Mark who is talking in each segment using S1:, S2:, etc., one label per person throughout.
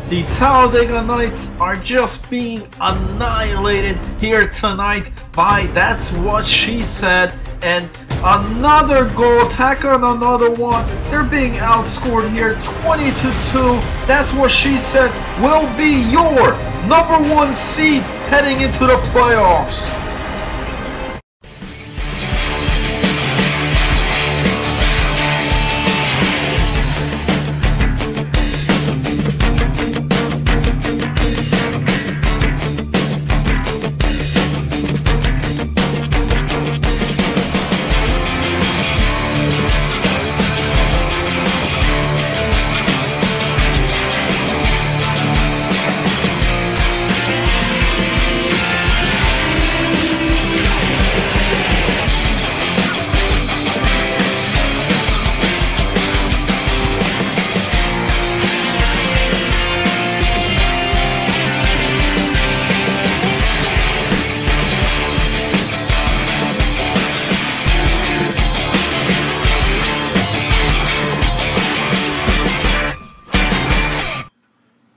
S1: The Talladega Knights are just being annihilated here tonight by That's What She Said, and another goal, tack on another one. They're being outscored here 20-2. That's What She Said will be your #1 seed heading into the playoffs.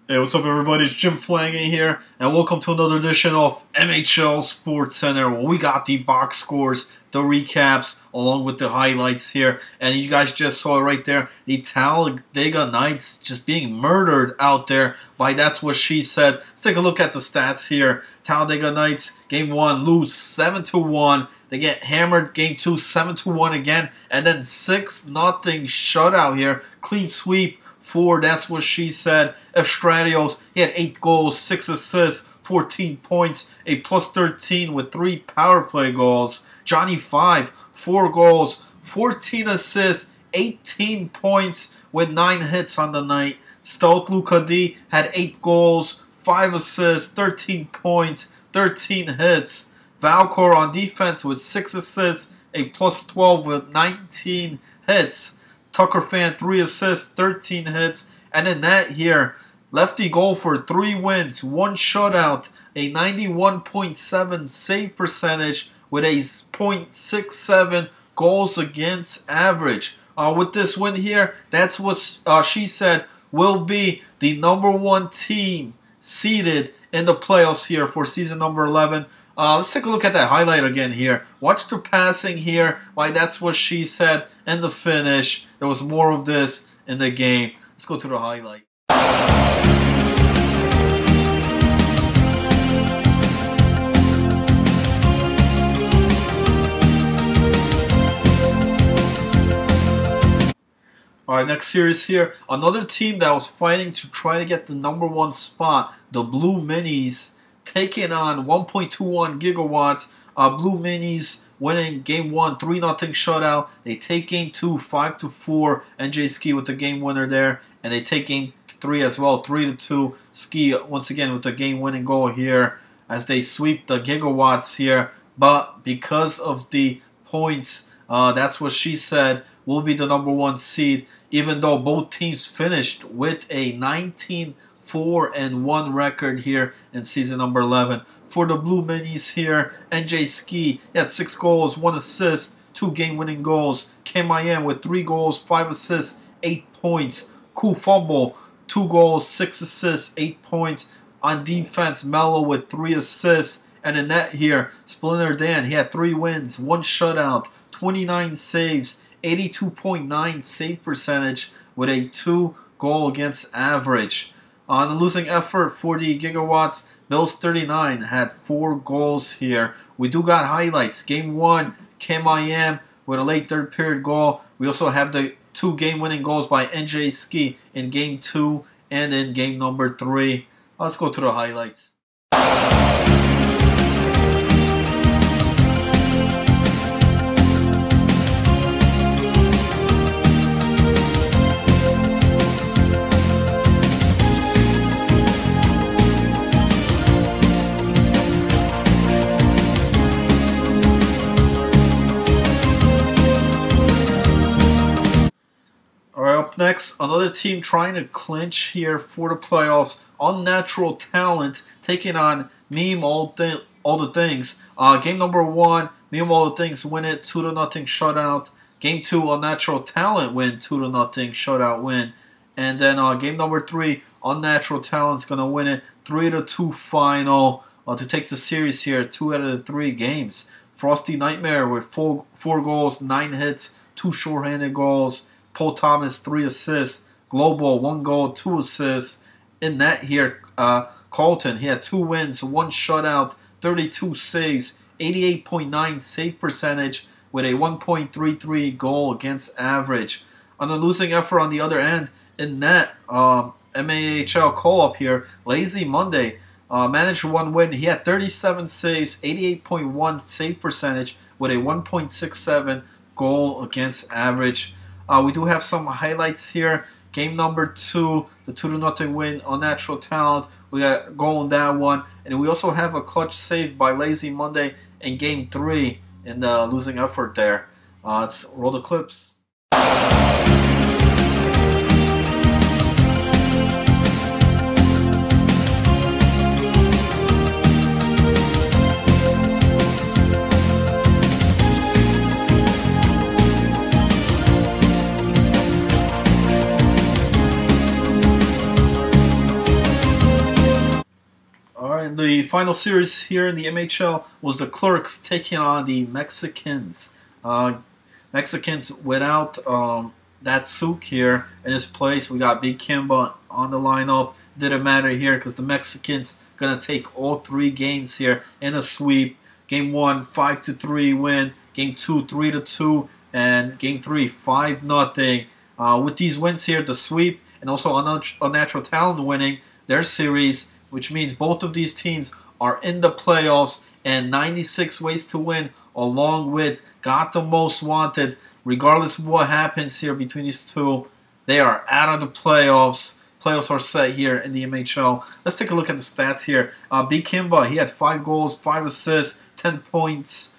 S1: Hey, what's up everybody, it's Jim Flanagan here, and welcome to another edition of MHL SportsCenter, where we got the box scores, the recaps, along with the highlights here, and you guys just saw it right there, the Talladega Knights just being murdered out there by That's What She Said. Let's take a look at the stats here. Talladega Knights, Game 1, lose 7-1. They get hammered, Game 2, 7-1 again, and then 6-0 shutout here, clean sweep. That's What She Said. F. Stradios, he had 8 goals, 6 assists, 14 points, a +13 with 3 power play goals. Johnny 5, 4 goals, 14 assists, 18 points with 9 hits on the night. Stealth Luca D had 8 goals, 5 assists, 13 points, 13 hits. Valcor on defense with 6 assists, a +12 with 19 hits. Tucker Fan, 3 assists, 13 hits. And in that here, Lefty Goal for 3 wins, 1 shutout, a 91.7 save percentage with a .67 goals against average. With this win here, That's What She Said will be the #1 team seeded in the playoffs here for season number 11. Let's take a look at that highlight again here. Watch the passing here. Why That's What She Said, and the finish. There was more of this in the game. Let's go to the highlight. Alright, next series here. Another team that was fighting to try to get the #1 spot, the Blue Minis, taking on 1.21 gigawatts. Blue Minis winning Game 1, 3-0 shutout. They take Game 2, 5-4. NJ Ski with the game winner there. And they take Game 3 as well, 3-2. Ski once again with the game-winning goal here as they sweep the gigawatts here. But because of the points, That's What She Said will be the #1 seed, even though both teams finished with a 19-4-1 record here in season number 11. For the Blue Minis here, NJ Ski, he had 6 goals, 1 assist, 2 game-winning goals. KMIM with 3 goals, 5 assists, 8 points. Cool Fumble, 2 goals, 6 assists, 8 points. On defense, Mello with 3 assists. And in net here, Splinter Dan, he had 3 wins, 1 shutout, 29 saves, 82.9 save percentage with a 2 goal against average. On the losing effort for the Gigawatts, Bills 39 had 4 goals here. We do got highlights. Game 1, KMIM with a late third period goal. We also have the 2 game-winning goals by NJ Ski in Game 2 and in Game number 3. Let's go to the highlights. Up next, another team trying to clinch here for the playoffs. Unnatural Talent taking on Meme All the Things. Game number 1, Meme All the Things win it 2-0 shutout. Game 2, Unnatural Talent win 2-0 shutout win. And then game number 3, Unnatural Talent's going to win it 3-2 final to take the series here, 2 out of the 3 games. Frosty Nightmare with 4 goals, 9 hits, 2 shorthanded goals. Paul Thomas, 3 assists. Global, 1 goal, 2 assists. In that here, Carlton, he had 2 wins, 1 shutout, 32 saves, 88.9 save percentage with a 1.33 goal against average. On the losing effort on the other end, in that MAHL call-up here, Lazy Monday managed 1 win. He had 37 saves, 88.1 save percentage with a 1.67 goal against average. We do have some highlights here. Game number 2, the 2-0 win on Unnatural Talent. We got a goal in that one. And we also have a clutch save by Lazy Monday in Game 3 in the losing effort there. Let's roll the clips. The final series here in the MHL was the Clerks taking on the Mexicans. Mexicans without Datsuk here in his place. We got Big Kimba on the lineup. Didn't matter here because the Mexicans going to take all 3 games here in a sweep. Game 1, 5-3 win. Game 2, 3-2. And Game 3, 5-0. With these wins here, the sweep and also Unnatural Talent winning their series, which means both of these teams are in the playoffs, and 96 Ways to Win, along with Got the Most Wanted. Regardless of what happens here between these two, they are out of the playoffs. Playoffs are set here in the MHL. Let's take a look at the stats here. B. Kimba, he had 5 goals, 5 assists, 10 points.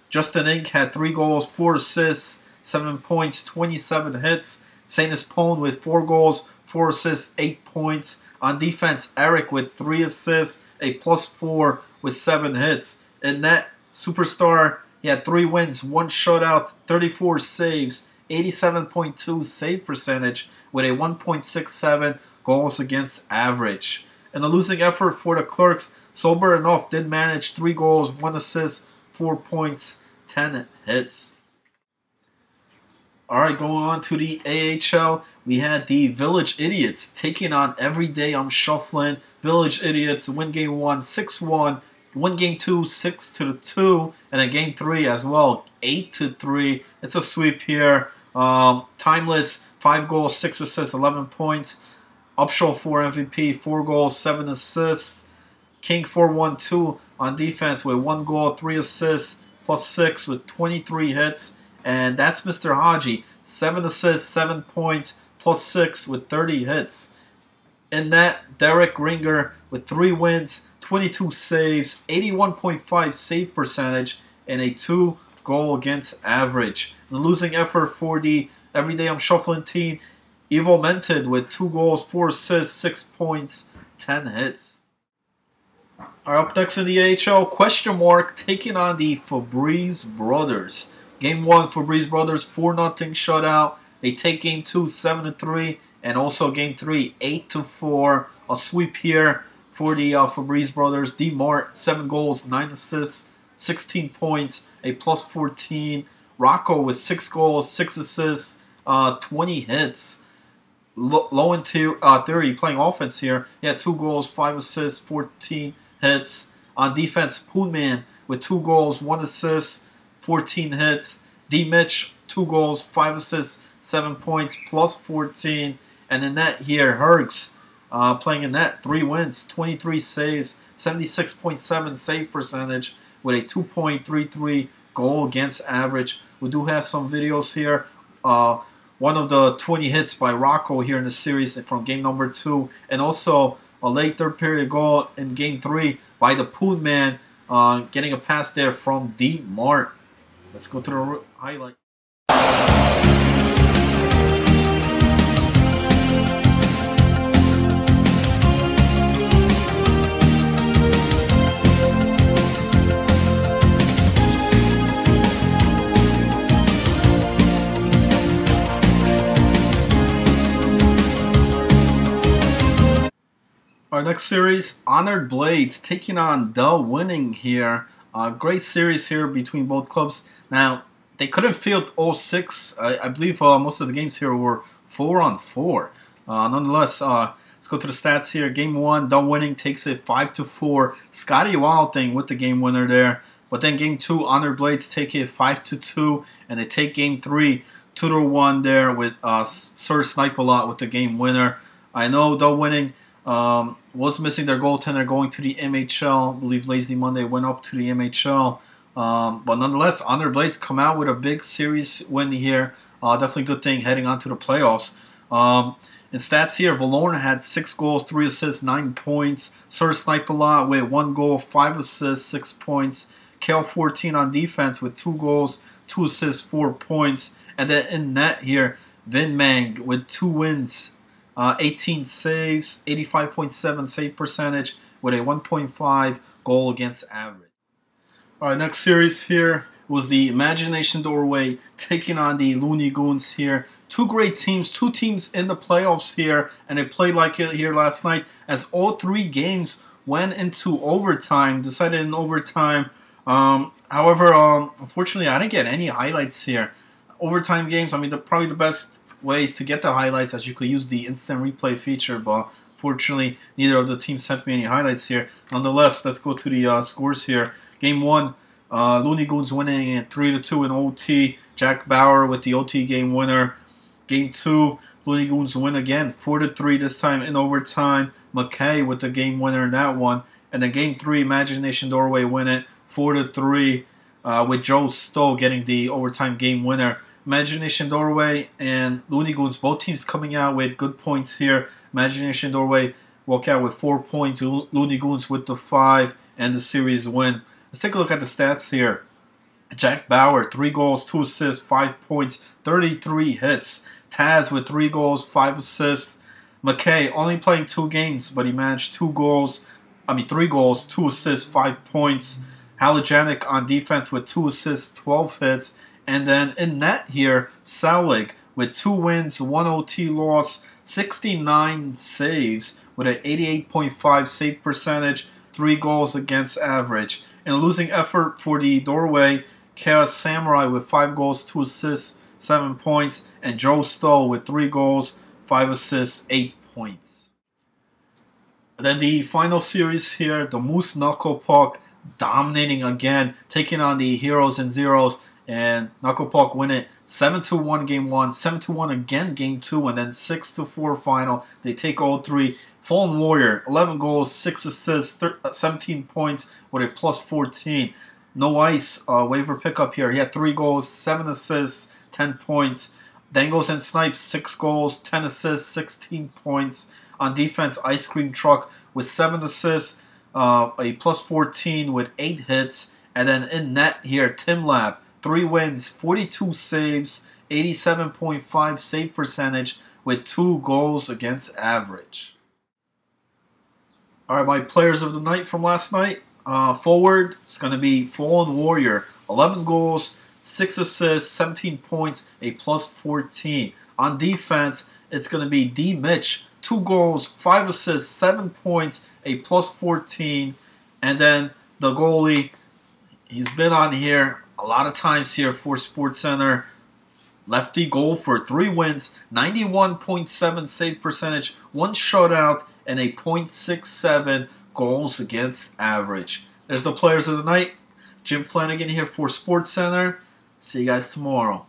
S1: Justin Inc. had 3 goals, 4 assists, 7 points, 27 hits. Saint Espone with 4 goals, 4 assists, 8 points. On defense, Eric with 3 assists, a +4 with 7 hits. In net, Superstar, he had 3 wins, 1 shutout, 34 saves, 87.2 save percentage with a 1.67 goals against average. In the losing effort for the Clerks, Sober Enough did manage 3 goals, 1 assist, 4 points, 10 hits. Alright, going on to the AHL, we had the Village Idiots taking on Everyday I'm Shuffling. Village Idiots win Game 1, 6-1, win Game 2, 6-2, and then Game 3 as well, 8-3. It's a sweep here. Timeless, 5 goals, 6 assists, 11 points. Upshaw 4 MVP, 4 goals, 7 assists. King 4-1-2 on defense with 1 goal, 3 assists, +6 with 23 hits. And that's Mr. Haji, 7 assists, 7 points, +6 with 30 hits. In that, Derek Ringer with 3 wins, 22 saves, 81.5 save percentage, and a 2 goal against average. The losing effort for the Everyday I'm Shuffling team, Evo Mented with 2 goals, 4 assists, 6 points, 10 hits. Alright, up next in the AHL, Question Mark taking on the Fabrice Brothers. Game 1, Fabrice Brothers, 4-0 shutout. They take Game 2, 7-3, and also Game 3, 8-4. A sweep here for the Fabrice Brothers. D. Mart, 7 goals, 9 assists, 16 points, a +14. Rocco with 6 goals, 6 assists, 20 hits. Low in theory, playing offense here. He had 2 goals, 5 assists, 14 hits. On defense, Poonman with 2 goals, 1 assist, 14 hits. D. Mitch, 2 goals, 5 assists, 7 points, +14. And in net here, Hergs playing in net, 3 wins, 23 saves, 76.7 save percentage with a 2.33 goal against average. We do have some videos here. One of the 20 hits by Rocco here in the series from game number 2. And also a late third period goal in game 3 by the Poon Man, getting a pass there from D. Mart. Let's go to the highlight. Our next series, Honored Blades taking on the Winning here. Great series here between both clubs. Now, they couldn't field all six. I believe most of the games here were 4-on-4. Nonetheless, let's go to the stats here. Game 1, the Winning takes it 5-4. Scotty Wilding with the game winner there. But then Game 2, Honored Blades take it 5-2. And they take Game 3, 2-1 there with Sir Snipe-A-Lot with the game winner. I know the Winning was missing their goaltender going to the MHL. I believe Lazy Monday went up to the MHL. But nonetheless, Honored Blades come out with a big series win here. Definitely a good thing heading on to the playoffs. In stats here, Valorn had 6 goals, 3 assists, 9 points. Sir Snipe-A-Lot with 1 goal, 5 assists, 6 points. Kale 14 on defense with 2 goals, 2 assists, 4 points. And then in net here, Vin Mang with 2 wins. 18 saves, 85.7 save percentage with a 1.5 goal against average. All right, next series here was the Imagination Doorway taking on the Looney Goons here. 2 great teams, 2 teams in the playoffs here, and they played like it here last night as all 3 games went into overtime, decided in overtime. However, unfortunately, I didn't get any highlights here. Overtime games, I mean, probably the best ways to get the highlights as you could use the instant replay feature, but fortunately neither of the teams sent me any highlights here. Nonetheless, let's go to the scores here. Game 1, Looney Goons winning at 3-2 in OT. Jack Bauer with the OT game winner. Game 2, Looney Goons win again 4-3, this time in overtime. McKay with the game winner in that one. And then Game 3, Imagination Doorway win it 4-3 with Joe Stowe getting the overtime game winner. Imagination Doorway and Looney Goons, both teams coming out with good points here. Imagination Doorway walk out with 4 points. Looney Goons with the 5 and the series win. Let's take a look at the stats here. Jack Bauer, 3 goals, 2 assists, 5 points, 33 hits. Taz with 3 goals, 5 assists. McKay only playing 2 games, but he managed 3 goals, 2 assists, 5 points. Halajanic on defense with 2 assists, 12 hits. And then in net here, Saulig with 2 wins, 1 OT loss, 69 saves with an 88.5 save percentage, 3 goals against average. In a losing effort for the Doorway, Chaos Samurai with 5 goals, 2 assists, 7 points, and Joe Stowe with 3 goals, 5 assists, 8 points. And then the final series here, the Moose Knuckle Puck dominating again, taking on the Heroes and Zeros. And Knuckle Puck win it 7-1 Game 1, 7-1 again Game 2, and then 6-4 final. They take all 3. Fallen Warrior, 11 goals, 6 assists, 17 points with a plus 14. No Ice, waiver pickup here. He had 3 goals, 7 assists, 10 points. Dangos and Snipes, 6 goals, 10 assists, 16 points. On defense, Ice Cream Truck with 7 assists, a plus 14 with 8 hits. And then in net here, Tim Lab, 3 wins, 42 saves, 87.5 save percentage with 2 goals against average. All right, my players of the night from last night. Forward, it's going to be Fallen Warrior, 11 goals, 6 assists, 17 points, a plus 14. On defense, it's going to be D. Mitch, 2 goals, 5 assists, 7 points, a plus 14. And then the goalie, he's been on here a lot of times here for SportsCenter. Lefty goal for 3 wins, 91.7 save percentage, 1 shutout, and a .67 goals against average. There's the players of the night. Jim Flanagan here for SportsCenter. See you guys tomorrow.